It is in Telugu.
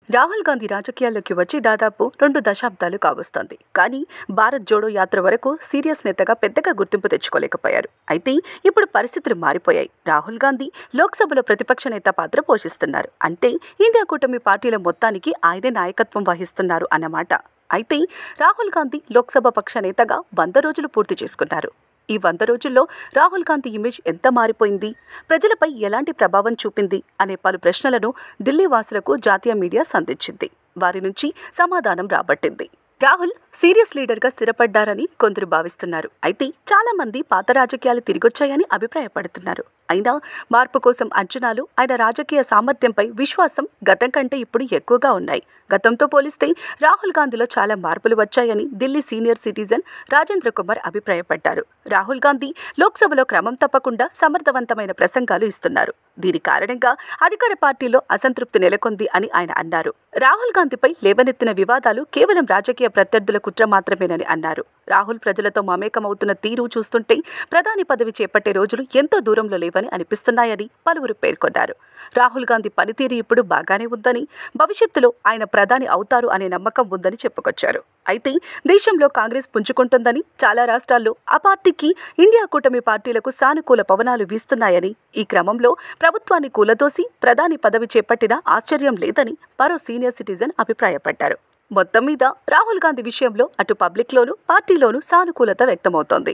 రాహుల్ గాంధీ రాజకీయాల్లోకి వచ్చి దాదాపు 2 దశాబ్దాలు కావస్తోంది. కానీ భారత్ జోడో యాత్ర వరకు సీరియస్ నేతగా పెద్దగా గుర్తింపు తెచ్చుకోలేకపోయారు. అయితే ఇప్పుడు పరిస్థితులు మారిపోయాయి. రాహుల్ గాంధీ లోక్సభలో ప్రతిపక్ష నేత పాత్ర పోషిస్తున్నారు. అంటే ఇండియా కూటమి పార్టీల మొత్తానికి ఆయనే నాయకత్వం వహిస్తున్నారు అన్నమాట. అయితే రాహుల్ గాంధీ లోక్సభ పక్ష నేతగా 100 రోజులు పూర్తి చేసుకున్నారు. ఈ 100 రోజుల్లో రాహుల్ గాంధీ ఇమేజ్ ఎంత మారిపోయింది, ప్రజలపై ఎలాంటి ప్రభావం చూపింది అనే పలు ప్రశ్నలను ఢిల్లీ వాసులకు జాతీయ మీడియా సంధించింది. వారి నుంచి సమాధానం రాబట్టింది. రాహుల్ సీరియస్ లీడర్గా స్థిరపడ్డారని కొందరు భావిస్తున్నారు. అయితే చాలా మంది పాత రాజకీయాలు తిరిగొచ్చాయని అభిప్రాయపడుతున్నారు. అయినా మార్పు కోసం అంచనాలు, ఆయన రాజకీయ సామర్థ్యంపై విశ్వాసం గతం కంటే ఇప్పుడు ఎక్కువగా ఉన్నాయి. గతంతో పోలిస్తే రాహుల్ గాంధీలో చాలా మార్పులు వచ్చాయని ఢిల్లీ సీనియర్ సిటిజన్ రాజేంద్ర కుమార్ అభిప్రాయపడ్డారు. రాహుల్ గాంధీ లోక్సభలో క్రమం తప్పకుండా సమర్థవంతమైన ప్రసంగాలు ఇస్తున్నారు. దీని కారణంగా అధికార పార్టీలో అసంతృప్తి నెలకొంది అని ఆయన అన్నారు. రాహుల్ గాంధీపై లేవనెత్తిన వివాదాలు కేవలం రాజకీయ ప్రత్యర్థుల కుట్ర మాత్రమేనని అన్నారు. రాహుల్ ప్రజలతో మమేకమవుతున్న తీరు చూస్తుంటే ప్రధాని పదవి చేపట్టే రోజులు ఎంతో దూరంలో లేవని అనిపిస్తున్నాయని పలువురు పేర్కొన్నారు. రాహుల్ గాంధీ పనితీరు ఇప్పుడు బాగానే ఉందని, భవిష్యత్తులో ఆయన ప్రధాని అవుతారు అనే నమ్మకం ఉందని చెప్పుకొచ్చారు. అయితే దేశంలో కాంగ్రెస్ పుంజుకుంటుందని, చాలా రాష్ట్రాల్లో ఆ పార్టీకి ఇండియా కూటమి పార్టీలకు సానుకూల పవనాలు వీస్తున్నాయని, ఈ క్రమంలో ప్రభుత్వాన్ని కూలదోసి ప్రధాని పదవి చేపట్టినా ఆశ్చర్యం లేదని మరో సీనియర్ సిటిజన్ అభిప్రాయపడ్డారు. మొత్తం మీద రాహుల్ గాంధీ విషయంలో అటు పబ్లిక్లోనూ పార్టీలోనూ సానుకూలత వ్యక్తమవుతోంది.